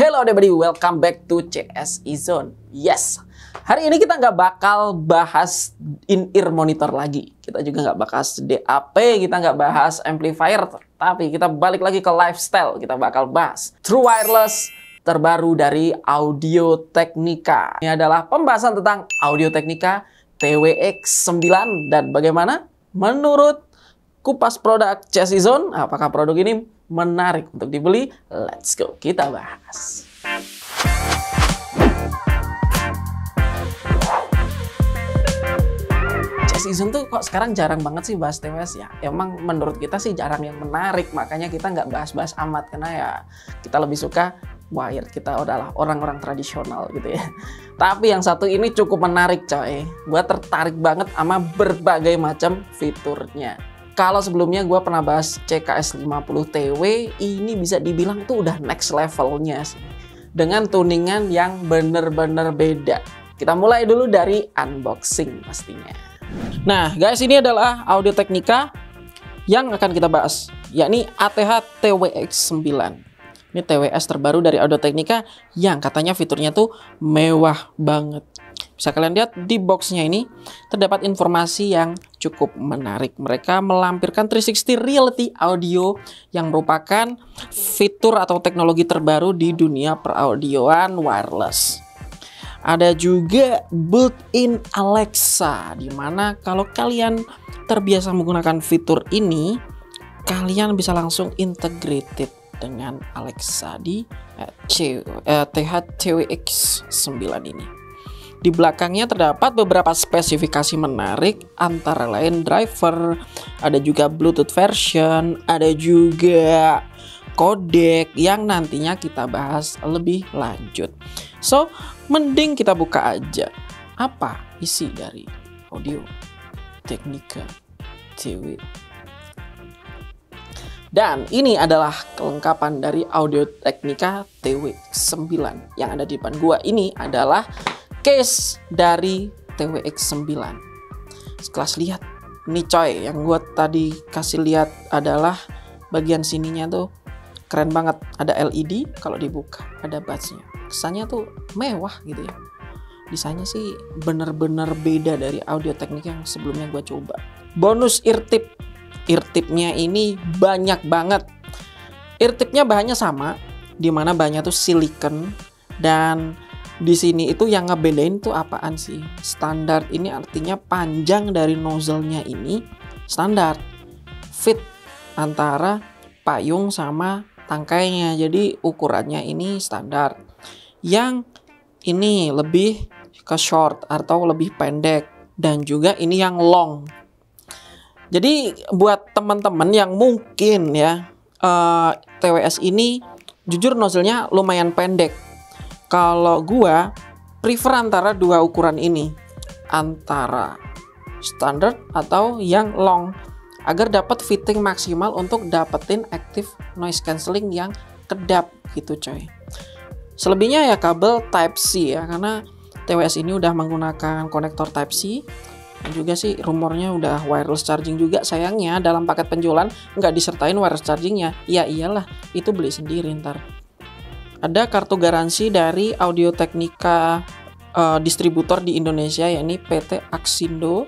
Hello everybody, welcome back to CSI Zone. Yes, hari ini kita nggak bakal bahas in-ear monitor lagi. Kita juga nggak bahas DAP, kita nggak bahas amplifier. Tapi kita balik lagi ke lifestyle. Kita bakal bahas True Wireless terbaru dari Audio Technica. Ini adalah pembahasan tentang Audio Technica TWX9 dan bagaimana menurut kupas produk CSI Zone, apakah produk ini menarik untuk dibeli? Let's go, kita bahas. CSI Zone tuh kok sekarang jarang banget sih bahas TWS ya. Emang menurut kita sih jarang yang menarik, makanya kita nggak bahas-bahas amat karena ya kita lebih suka wire, kita adalah orang-orang tradisional gitu ya. Tapi yang satu ini cukup menarik coy. Gua tertarik banget sama berbagai macam fiturnya. Kalau sebelumnya gue pernah bahas CKS50TW, ini bisa dibilang tuh udah next levelnya sih. Dengan tuningan yang bener-bener beda. Kita mulai dulu dari unboxing pastinya. Nah guys, ini adalah Audio Technica yang akan kita bahas, yakni ATH TWX9. Ini TWS terbaru dari Audio Technica yang katanya fiturnya tuh mewah banget. Bisa kalian lihat di boxnya ini terdapat informasi yang cukup menarik. Mereka melampirkan 360 Reality Audio yang merupakan fitur atau teknologi terbaru di dunia peraudioan wireless. Ada juga built-in Alexa, dimana kalau kalian terbiasa menggunakan fitur ini, kalian bisa langsung integrated dengan Alexa di TH TWX9 ini. Di belakangnya terdapat beberapa spesifikasi menarik, antara lain driver, ada juga Bluetooth version, ada juga codec yang nantinya kita bahas lebih lanjut. So, mending kita buka aja apa isi dari Audio Technica TW. Dan ini adalah kelengkapan dari Audio Technica TW9. Yang ada di depan gua ini adalah case dari TWX9. Sekelas lihat nih coy, yang gue tadi kasih lihat adalah bagian sininya tuh keren banget. Ada LED, kalau dibuka ada batsnya. Kesannya tuh mewah gitu ya. Desainnya sih bener-bener beda dari Audio Technica yang sebelumnya gue coba. Bonus ear tip. Ear tipnya ini banyak banget. Ear tipnya bahannya sama, dimana bahannya tuh silikon. Dan di sini itu yang ngebedain tuh apaan sih? Standar ini artinya panjang dari nozzle-nya ini standar. Fit antara payung sama tangkainya. Jadi ukurannya ini standar. Yang ini lebih ke short atau lebih pendek. Dan juga ini yang long. Jadi buat teman-teman yang mungkin ya TWS ini jujur nozzle-nya lumayan pendek. Kalau gua prefer antara dua ukuran ini, antara standard atau yang long, agar dapat fitting maksimal untuk dapetin active noise cancelling yang kedap gitu coy. Selebihnya ya kabel Type-C ya, karena TWS ini udah menggunakan konektor Type-C. Dan juga sih rumornya udah wireless charging juga. Sayangnya dalam paket penjualan nggak disertain wireless chargingnya. Ya iyalah, itu beli sendiri ntar. Ada kartu garansi dari Audio Technica distributor di Indonesia, yakni PT Axindo.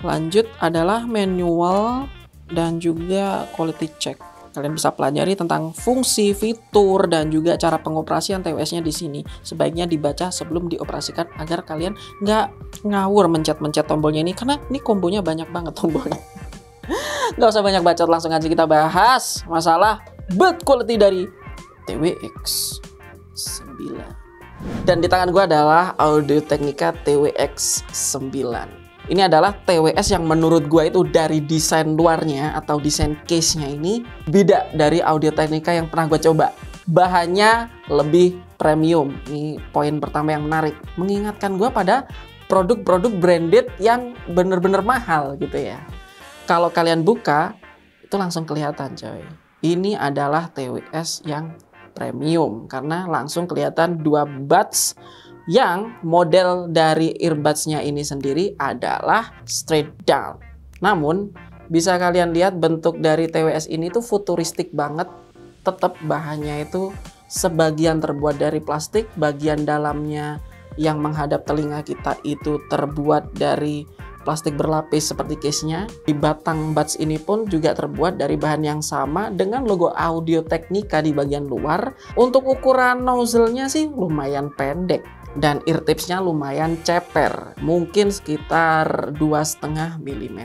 Lanjut adalah manual dan juga quality check. Kalian bisa pelajari tentang fungsi, fitur, dan juga cara pengoperasian TWS-nya di sini. Sebaiknya dibaca sebelum dioperasikan agar kalian nggak ngawur mencet-mencet tombolnya ini, karena ini kombonya banyak banget tombolnya. Nggak usah banyak bacot, langsung aja kita bahas masalah build quality dari TWX9. Dan di tangan gue adalah Audio Technica TWX9. Ini adalah TWS yang menurut gue itu dari desain luarnya atau desain case-nya ini beda dari Audio Technica yang pernah gue coba. Bahannya lebih premium. Ini poin pertama yang menarik. Mengingatkan gue pada produk-produk branded yang bener-bener mahal gitu ya. Kalau kalian buka, itu langsung kelihatan coy. Ini adalah TWS yang premium karena langsung kelihatan dua buds yang model dari earbuds-nya ini sendiri adalah straight down. Namun bisa kalian lihat bentuk dari TWS ini tuh futuristik banget, tetap bahannya itu sebagian terbuat dari plastik, bagian dalamnya yang menghadap telinga kita itu terbuat dari plastik berlapis seperti case-nya. Di batang buds ini pun juga terbuat dari bahan yang sama dengan logo Audio Technica di bagian luar. Untuk ukuran nozzle-nya sih lumayan pendek dan ear tips-nya lumayan ceper, mungkin sekitar 2,5 mm.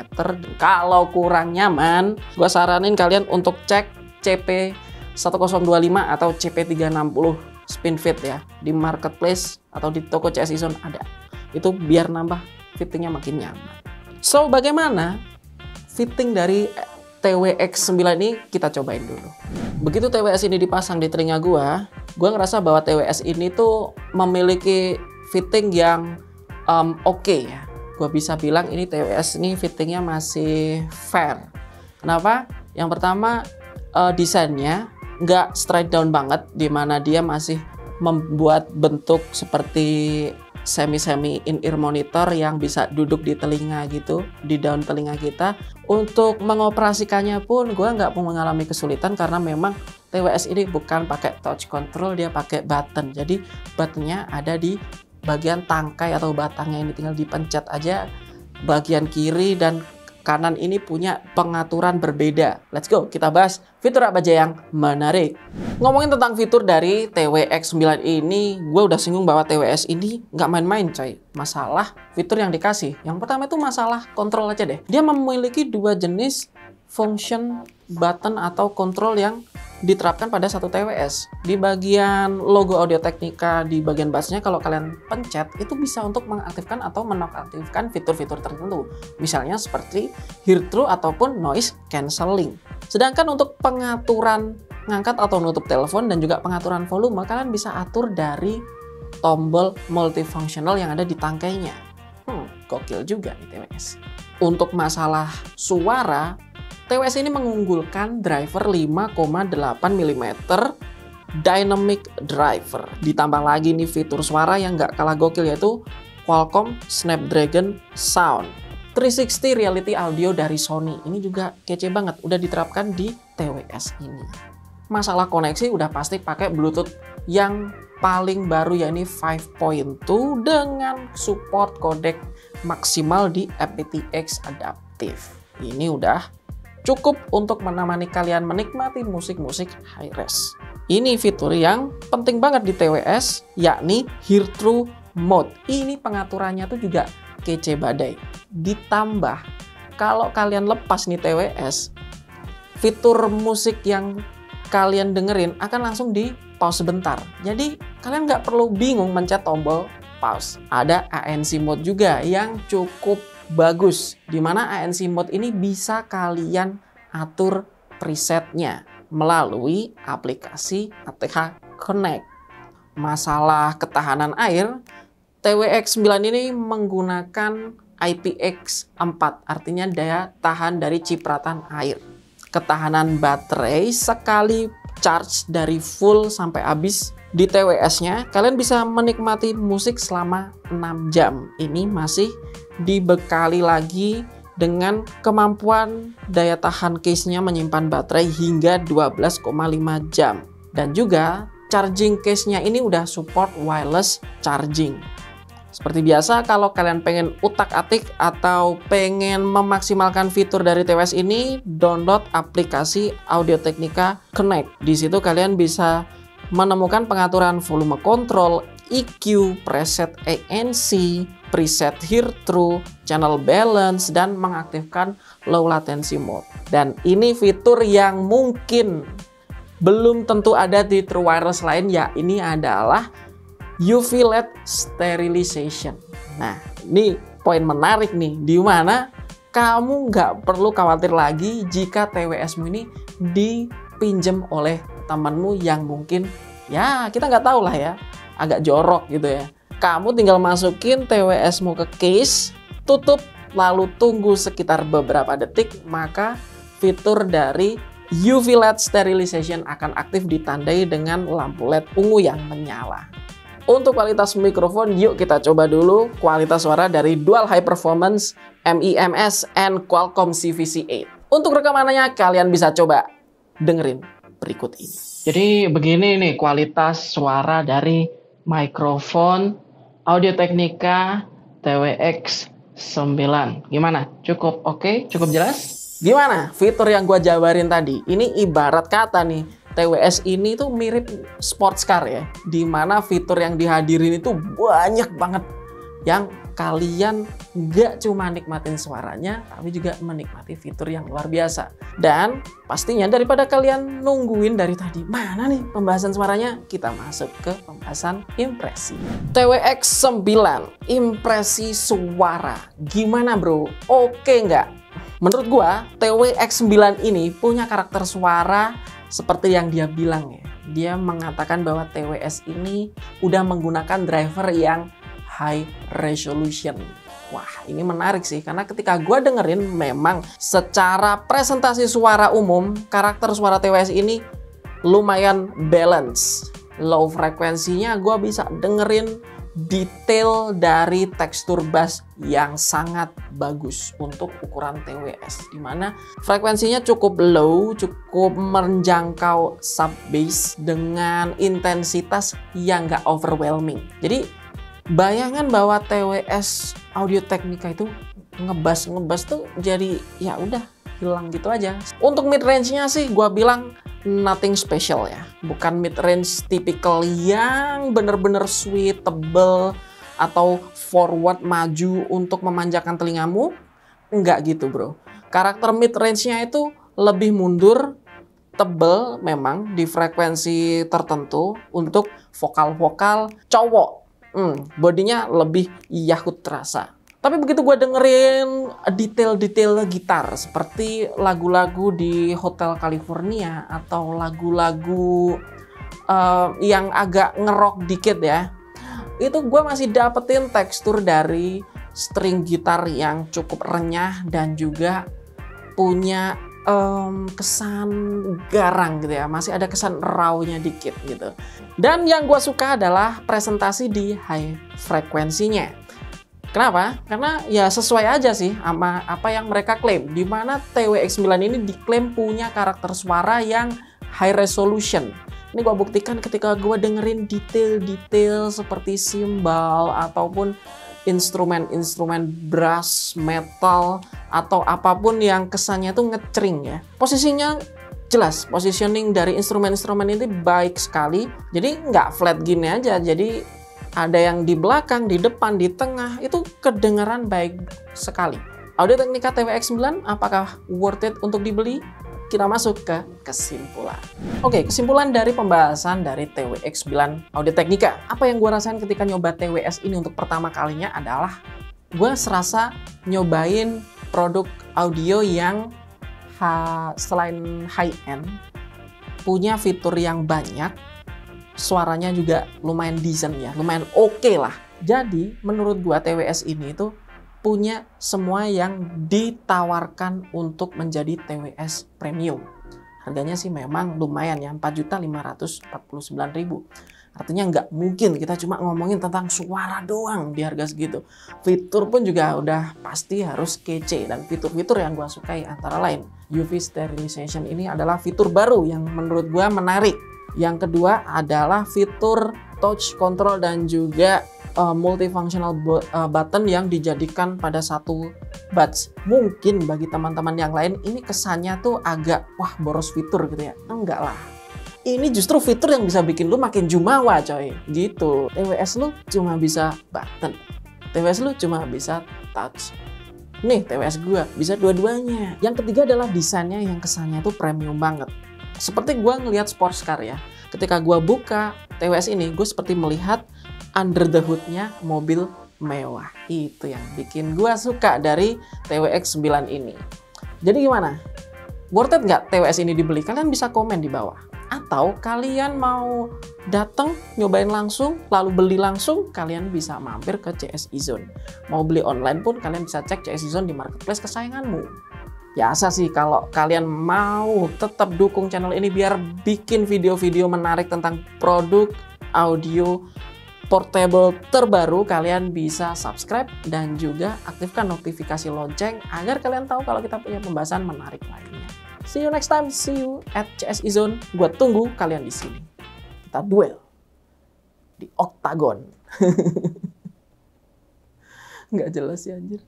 Kalau kurang nyaman, gue saranin kalian untuk cek CP1025 atau CP360 spin fit ya, di marketplace atau di toko CS Zone ada. Itu biar nambah fittingnya makin nyaman. So, bagaimana fitting dari TWX9 ini kita cobain dulu. Begitu TWS ini dipasang di telinga gua ngerasa bahwa TWS ini tuh memiliki fitting yang oke ya. Gua bisa bilang ini TWS ini fittingnya masih fair. Kenapa? Yang pertama, desainnya nggak straight down banget, dimana dia masih membuat bentuk seperti semi in-ear monitor yang bisa duduk di telinga gitu, di daun telinga kita. Untuk mengoperasikannya pun gue nggak mengalami kesulitan karena memang TWS ini bukan pakai touch control, dia pakai button. Jadi buttonnya ada di bagian tangkai atau batangnya, ini tinggal dipencet aja. Bagian kiri dan kanan ini punya pengaturan berbeda. Let's go, kita bahas fitur apa aja yang menarik. Ngomongin tentang fitur dari TWX9 ini, gue udah singgung bahwa TWS ini nggak main-main coy. Masalah fitur yang dikasih. Yang pertama itu masalah kontrol aja deh. Dia memiliki dua jenis function button atau kontrol yang diterapkan pada satu TWS. Di bagian logo Audio Technica, di bagian bassnya, kalau kalian pencet itu bisa untuk mengaktifkan atau menonaktifkan fitur-fitur tertentu, misalnya seperti hear through ataupun noise cancelling. Sedangkan untuk pengaturan ngangkat atau nutup telepon dan juga pengaturan volume, kalian bisa atur dari tombol multifunctional yang ada di tangkainya. Gokil juga nih TWS. Untuk masalah suara, TWS ini mengunggulkan driver 5,8 mm dynamic driver. Ditambah lagi nih fitur suara yang nggak kalah gokil, yaitu Qualcomm Snapdragon Sound 360 Reality Audio dari Sony. Ini juga kece banget, udah diterapkan di TWS ini. Masalah koneksi udah pasti pakai Bluetooth yang paling baru, yakni 5.2 dengan support kodek maksimal di aptX Adaptive. Ini udah cukup untuk menemani kalian menikmati musik-musik high res. Ini fitur yang penting banget di TWS, yakni hear through mode. Ini pengaturannya tuh juga kece badai. Ditambah, kalau kalian lepas nih TWS, fitur musik yang kalian dengerin akan langsung di pause sebentar. Jadi kalian nggak perlu bingung mencet tombol pause. Ada ANC mode juga yang cukup bagus, dimana ANC mode ini bisa kalian atur presetnya melalui aplikasi ATH Connect. Masalah ketahanan air, TWX9 ini menggunakan IPX4, artinya daya tahan dari cipratan air. Ketahanan baterai sekali charge dari full sampai habis di TWS-nya, kalian bisa menikmati musik selama 6 jam. Ini masih dibekali lagi dengan kemampuan daya tahan case-nya menyimpan baterai hingga 12,5 jam. Dan juga charging case-nya ini udah support wireless charging. Seperti biasa, kalau kalian pengen utak-atik atau pengen memaksimalkan fitur dari TWS ini, download aplikasi Audio Technica Connect. Di situ kalian bisa menemukan pengaturan volume control, EQ, preset ANC, preset hear through, channel balance, dan mengaktifkan low latency mode. Dan ini fitur yang mungkin belum tentu ada di true wireless lain, ya ini adalah UV LED sterilization. Nah, ini poin menarik nih, di mana kamu nggak perlu khawatir lagi jika TWS-mu ini dipinjam oleh temanmu yang mungkin, ya kita nggak tahu lah ya, agak jorok gitu ya. Kamu tinggal masukin TWS-mu ke case, tutup, lalu tunggu sekitar beberapa detik, maka fitur dari UV LED sterilization akan aktif ditandai dengan lampu LED ungu yang menyala. Untuk kualitas mikrofon, yuk kita coba dulu kualitas suara dari Dual High Performance MEMS and Qualcomm CVC8. Untuk rekamannya kalian bisa coba dengerin berikut ini. Jadi begini nih kualitas suara dari mikrofon Audio Technica TWX 9. Gimana? Cukup oke? Cukup jelas? Gimana fitur yang gua jabarin tadi? Ini ibarat kata nih, TWS ini tuh mirip sports car ya, dimana fitur yang dihadirin itu banyak banget, yang kalian nggak cuma nikmatin suaranya, tapi juga menikmati fitur yang luar biasa. Dan pastinya daripada kalian nungguin dari tadi, mana nih pembahasan suaranya, kita masuk ke pembahasan impresi. TWX 9, impresi suara. Gimana bro? Oke nggak? Menurut gua, TWX 9 ini punya karakter suara seperti yang dia bilang ya. Dia mengatakan bahwa TWS ini udah menggunakan driver yang high resolution. Wah, ini menarik sih, karena ketika gue dengerin memang secara presentasi suara umum, karakter suara TWS ini lumayan balance. Low frekuensinya gue bisa dengerin detail dari tekstur bass yang sangat bagus untuk ukuran TWS, dimana frekuensinya cukup low, cukup menjangkau sub bass dengan intensitas yang gak overwhelming. Jadi bayangan bahwa TWS Audio Technica itu ngebas tuh jadi ya udah hilang gitu aja. Untuk mid range-nya sih gua bilang nothing special ya. Bukan mid range tipikal yang bener-bener sweet, tebel, atau forward maju untuk memanjakan telingamu. Enggak gitu bro. Karakter mid range-nya itu lebih mundur, tebel memang di frekuensi tertentu untuk vokal-vokal cowok. Bodinya lebih yahut terasa. Tapi begitu gue dengerin detail-detail gitar seperti lagu-lagu di Hotel California atau lagu-lagu yang agak ngerok dikit ya, itu gue masih dapetin tekstur dari string gitar yang cukup renyah dan juga punya kesan garang gitu ya, masih ada kesan raw-nya dikit gitu. Dan yang gue suka adalah presentasi di high frekuensinya. Kenapa? Karena ya sesuai aja sih sama apa yang mereka klaim, dimana TWX 9 ini diklaim punya karakter suara yang high resolution. Ini gue buktikan ketika gue dengerin detail-detail seperti cymbal ataupun instrumen-instrumen brass, metal, atau apapun yang kesannya tuh ngecering ya. Posisinya jelas, positioning dari instrumen-instrumen ini baik sekali. Jadi nggak flat gini aja, jadi ada yang di belakang, di depan, di tengah, itu kedengaran baik sekali. Audio Technica TWX 9, apakah worth it untuk dibeli? Kita masuk ke kesimpulan. Oke, kesimpulan dari pembahasan dari TWX 9 Audio Technica. Apa yang gue rasain ketika nyoba TWS ini untuk pertama kalinya adalah gue serasa nyobain produk audio yang selain high-end, punya fitur yang banyak, suaranya juga lumayan decent ya, lumayan oke lah. Jadi menurut gue TWS ini tuh punya semua yang ditawarkan untuk menjadi TWS premium. Harganya sih memang lumayan ya, 4.549.000. Artinya nggak mungkin kita cuma ngomongin tentang suara doang di harga segitu. Fitur pun juga udah pasti harus kece, dan fitur-fitur yang gua sukai antara lain UV sterilization ini adalah fitur baru yang menurut gua menarik. Yang kedua adalah fitur touch control dan juga multifunctional button yang dijadikan pada satu buds. Mungkin bagi teman-teman yang lain ini kesannya tuh agak wah boros fitur gitu ya. Enggak lah. Ini justru fitur yang bisa bikin lu makin jumawa coy. Gitu. TWS lu cuma bisa button. TWS lu cuma bisa touch. Nih TWS gua bisa dua-duanya. Yang ketiga adalah desainnya yang kesannya tuh premium banget. Seperti gua ngelihat sports car ya. Ketika gua buka TWS ini, gue seperti melihat under the hood-nya mobil mewah. Itu yang bikin gue suka dari TWX 9 ini. Jadi gimana? Worth it nggak TWS ini dibeli? Kalian bisa komen di bawah. Atau kalian mau datang nyobain langsung, lalu beli langsung, kalian bisa mampir ke CSI Zone. Mau beli online pun kalian bisa cek CSI Zone di marketplace kesayanganmu. Biasa sih kalau kalian mau tetap dukung channel ini biar bikin video-video menarik tentang produk audio portable terbaru, kalian bisa subscribe dan juga aktifkan notifikasi lonceng agar kalian tahu kalau kita punya pembahasan menarik lainnya. See you next time. See you at CSI Zone. Gua tunggu kalian di sini. Kita duel di Oktagon. Nggak jelas ya anjir.